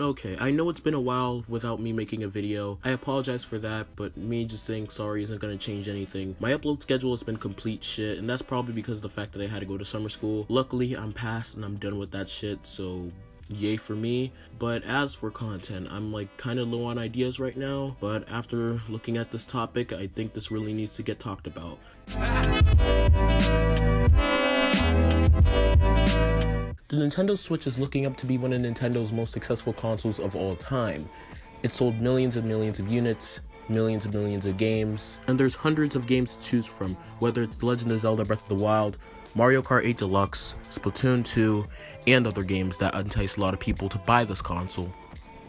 Okay, I know it's been a while without me making a video. I apologize for that, but me just saying sorry isn't gonna change anything. My upload schedule has been complete shit, and that's probably because of the fact that I had to go to summer school. Luckily, I'm past and I'm done with that shit, so yay for me. But as for content, I'm like kind of low on ideas right now, but after looking at this topic, I think this really needs to get talked about. The Nintendo Switch is looking up to be one of Nintendo's most successful consoles of all time. It sold millions and millions of units, millions and millions of games, and there's hundreds of games to choose from, whether it's The Legend of Zelda Breath of the Wild, Mario Kart 8 Deluxe, Splatoon 2, and other games that entice a lot of people to buy this console.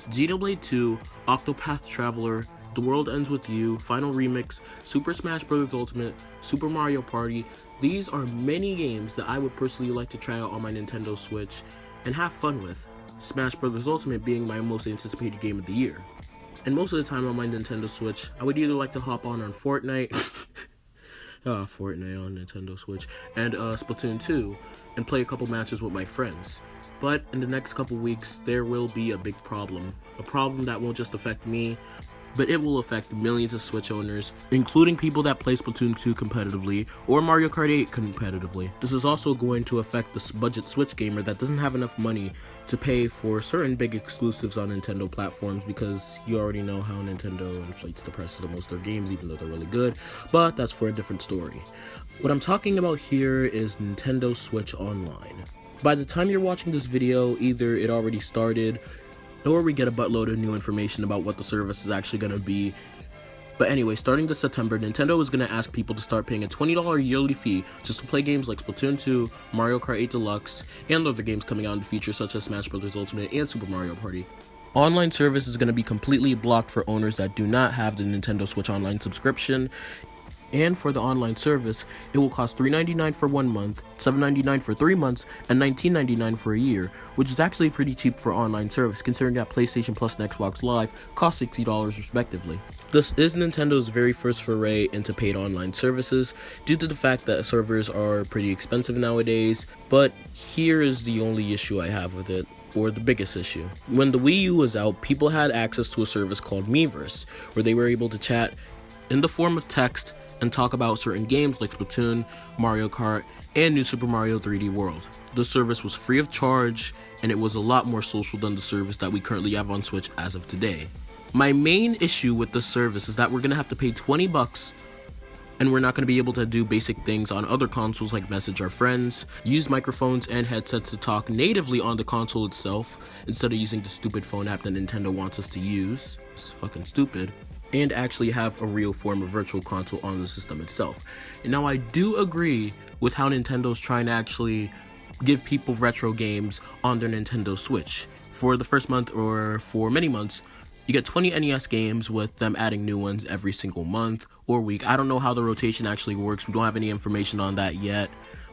Xenoblade 2, Octopath Traveler, The World Ends With You, Final Remix, Super Smash Bros. Ultimate, Super Mario Party. These are many games that I would personally like to try out on my Nintendo Switch and have fun with. Smash Bros. Ultimate being my most anticipated game of the year. And most of the time on my Nintendo Switch, I would either like to hop on Fortnite, Fortnite on Nintendo Switch, and Splatoon 2, and play a couple matches with my friends. But in the next couple weeks, there will be a big problem. A problem that won't just affect me, but it will affect millions of Switch owners, including people that play Splatoon 2 competitively or Mario Kart 8 competitively. This is also going to affect the budget Switch gamer that doesn't have enough money to pay for certain big exclusives on Nintendo platforms, because you already know how Nintendo inflates the prices of most of their games even though they're really good, but that's for a different story. What I'm talking about here is Nintendo Switch Online. By the time you're watching this video, either it already started or we get a buttload of new information about what the service is actually going to be. But anyway, starting this September, Nintendo is going to ask people to start paying a $20 yearly fee just to play games like Splatoon 2, Mario Kart 8 Deluxe, and other games coming out in the future such as Smash Bros. Ultimate and Super Mario Party. Online service is going to be completely blocked for owners that do not have the Nintendo Switch Online subscription. And for the online service, it will cost $3.99 for 1 month, $7.99 for 3 months, and $19.99 for a year, which is actually pretty cheap for online service considering that PlayStation Plus and Xbox Live cost $60 respectively. This is Nintendo's very first foray into paid online services due to the fact that servers are pretty expensive nowadays, but here is the only issue I have with it. Or the biggest issue. When the Wii U was out, people had access to a service called Miiverse, where they were able to chat in the form of text and talk about certain games like Splatoon, Mario Kart, and New Super Mario 3D World. The service was free of charge, and it was a lot more social than the service that we currently have on Switch as of today. My main issue with this service is that we're gonna have to pay $20, and we're not gonna be able to do basic things on other consoles like message our friends, use microphones and headsets to talk natively on the console itself, instead of using the stupid phone app that Nintendo wants us to use. It's fucking stupid. And actually have a real form of virtual console on the system itself. And now I do agree with how Nintendo's trying to actually give people retro games on their Nintendo Switch. For the first month or for many months, you get 20 NES games with them adding new ones every single month or week. I don't know how the rotation actually works. We don't have any information on that yet.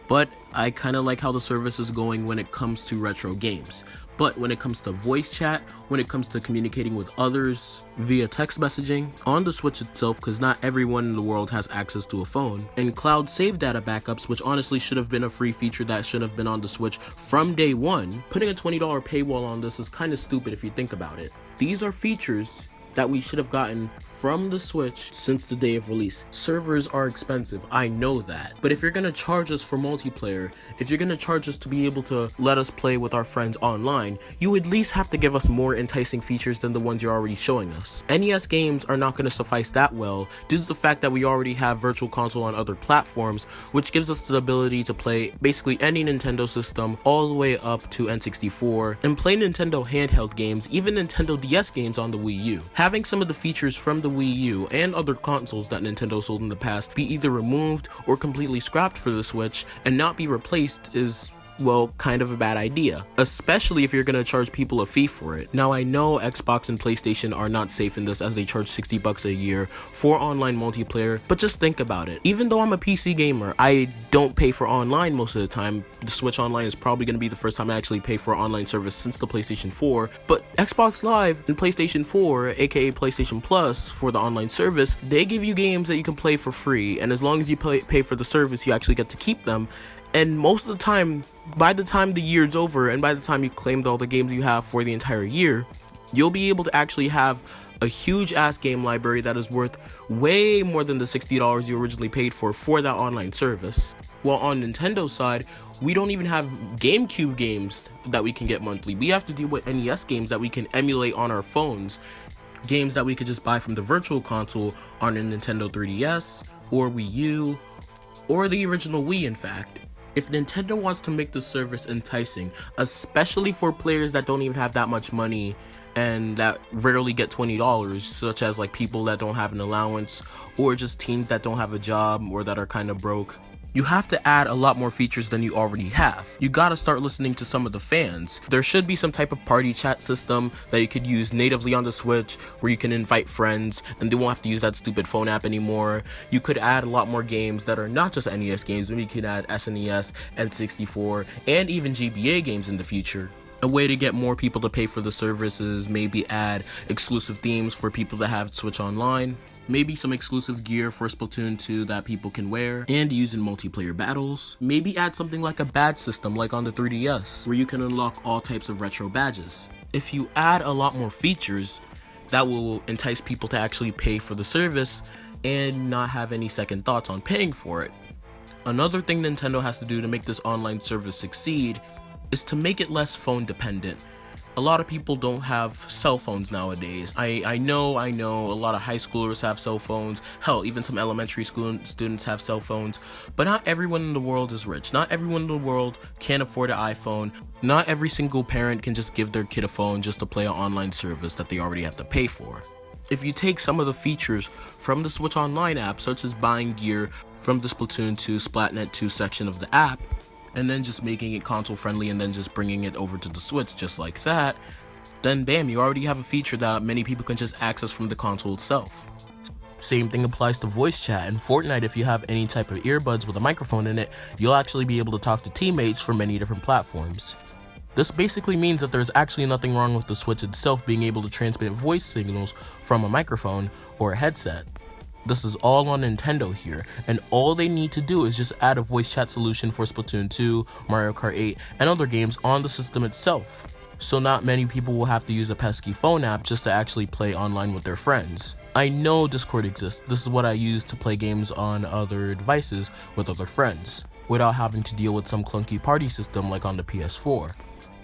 But I kind of like how the service is going when it comes to retro games. But when it comes to voice chat, when it comes to communicating with others via text messaging on the Switch itself, because not everyone in the world has access to a phone, and cloud save data backups, which honestly should have been a free feature that should have been on the Switch from day one, putting a $20 paywall on this is kind of stupid if you think about it. These are features that we should have gotten from the Switch since the day of release. Servers are expensive, I know that. But if you're gonna charge us for multiplayer, if you're gonna charge us to be able to let us play with our friends online, you at least have to give us more enticing features than the ones you're already showing us. NES games are not gonna suffice that well due to the fact that we already have Virtual Console on other platforms, which gives us the ability to play basically any Nintendo system all the way up to N64 and play Nintendo handheld games, even Nintendo DS games on the Wii U. Having some of the features from the Wii U and other consoles that Nintendo sold in the past be either removed or completely scrapped for the Switch and not be replaced is, well, kind of a bad idea, especially if you're gonna charge people a fee for it. Now I know Xbox and PlayStation are not safe in this as they charge $60 a year for online multiplayer, but just think about it. Even though I'm a PC gamer, I don't pay for online most of the time. The Switch Online is probably gonna be the first time I actually pay for an online service since the PlayStation 4, but Xbox Live and PlayStation 4, aka PlayStation Plus, for the online service, they give you games that you can play for free, and as long as you pay for the service, you actually get to keep them. And most of the time, By the time the year's over, and by the time you claimed all the games you have for the entire year, you'll be able to actually have a huge ass game library that is worth way more than the $60 you originally paid for that online service. While on Nintendo's side, we don't even have GameCube games that we can get monthly. We have to deal with NES games that we can emulate on our phones. Games that we could just buy from the virtual console on a Nintendo 3DS, or Wii U, or the original Wii in fact. If Nintendo wants to make the service enticing, especially for players that don't even have that much money and that rarely get $20, such as like people that don't have an allowance, or just teens that don't have a job or that are kind of broke, you have to add a lot more features than you already have. You gotta start listening to some of the fans. There should be some type of party chat system that you could use natively on the Switch where you can invite friends and they won't have to use that stupid phone app anymore. You could add a lot more games that are not just NES games. Maybe you could add SNES, N64, and even GBA games in the future. A way to get more people to pay for the service is maybe add exclusive themes for people that have Switch Online. Maybe some exclusive gear for Splatoon 2 that people can wear and use in multiplayer battles. Maybe add something like a badge system like on the 3DS, where you can unlock all types of retro badges. If you add a lot more features, that will entice people to actually pay for the service and not have any second thoughts on paying for it. Another thing Nintendo has to do to make this online service succeed is to make it less phone dependent. A lot of people don't have cell phones nowadays. I know a lot of high schoolers have cell phones. Hell, even some elementary school students have cell phones. But not everyone in the world is rich. Not everyone in the world can afford an iPhone. Not every single parent can just give their kid a phone just to play an online service that they already have to pay for. If you take some of the features from the Switch Online app, such as buying gear from the Splatoon 2 Splatnet 2 section of the app, and then just making it console friendly and then just bringing it over to the Switch just like that, then bam, you already have a feature that many people can just access from the console itself. Same thing applies to voice chat. In Fortnite, if you have any type of earbuds with a microphone in it, you'll actually be able to talk to teammates from many different platforms. This basically means that there's actually nothing wrong with the Switch itself being able to transmit voice signals from a microphone or a headset. This is all on Nintendo here, and all they need to do is just add a voice chat solution for Splatoon 2, Mario Kart 8, and other games on the system itself. So not many people will have to use a pesky phone app just to actually play online with their friends. I know Discord exists. This is what I use to play games on other devices with other friends, without having to deal with some clunky party system like on the PS4.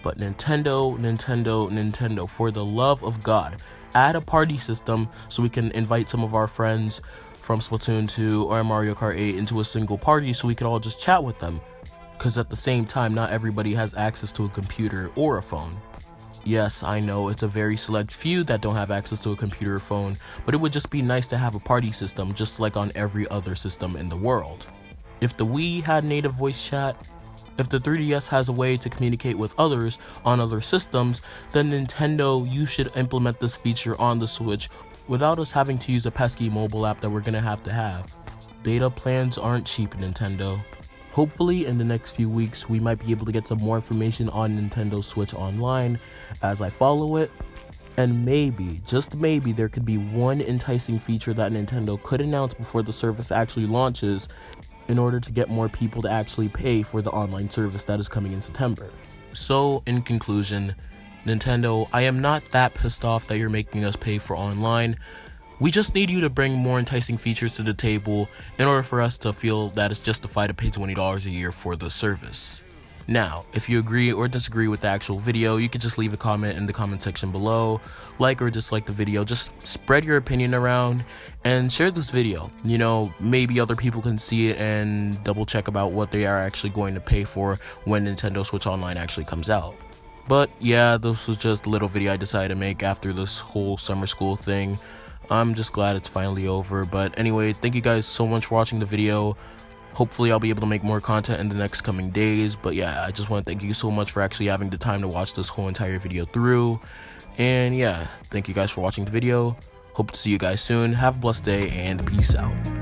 But Nintendo, for the love of God, add a party system so we can invite some of our friends from Splatoon 2 or Mario Kart 8 into a single party so we could all just chat with them. Because at the same time, not everybody has access to a computer or a phone. Yes, I know it's a very select few that don't have access to a computer or phone, but it would just be nice to have a party system just like on every other system in the world. If the Wii had native voice chat, if the 3DS has a way to communicate with others on other systems, then Nintendo, you should implement this feature on the Switch without us having to use a pesky mobile app that we're gonna have to have. Data plans aren't cheap, Nintendo. Hopefully in the next few weeks we might be able to get some more information on Nintendo Switch Online as I follow it, and maybe, just maybe, there could be one enticing feature that Nintendo could announce before the service actually launches in order to get more people to actually pay for the online service that is coming in September. So, in conclusion, Nintendo, I am not that pissed off that you're making us pay for online. We just need you to bring more enticing features to the table in order for us to feel that it's justified to pay $20 a year for the service. Now, if you agree or disagree with the actual video, you can just leave a comment in the comment section below, like or dislike the video, just spread your opinion around, and share this video. You know, maybe other people can see it and double check about what they are actually going to pay for when Nintendo Switch Online actually comes out. But yeah, this was just a little video I decided to make after this whole summer school thing. I'm just glad it's finally over, but anyway, thank you guys so much for watching the video. Hopefully I'll be able to make more content in the next coming days, but yeah, I just want to thank you so much for actually having the time to watch this whole entire video through. And yeah, thank you guys for watching the video. Hope to see you guys soon. Have a blessed day and peace out.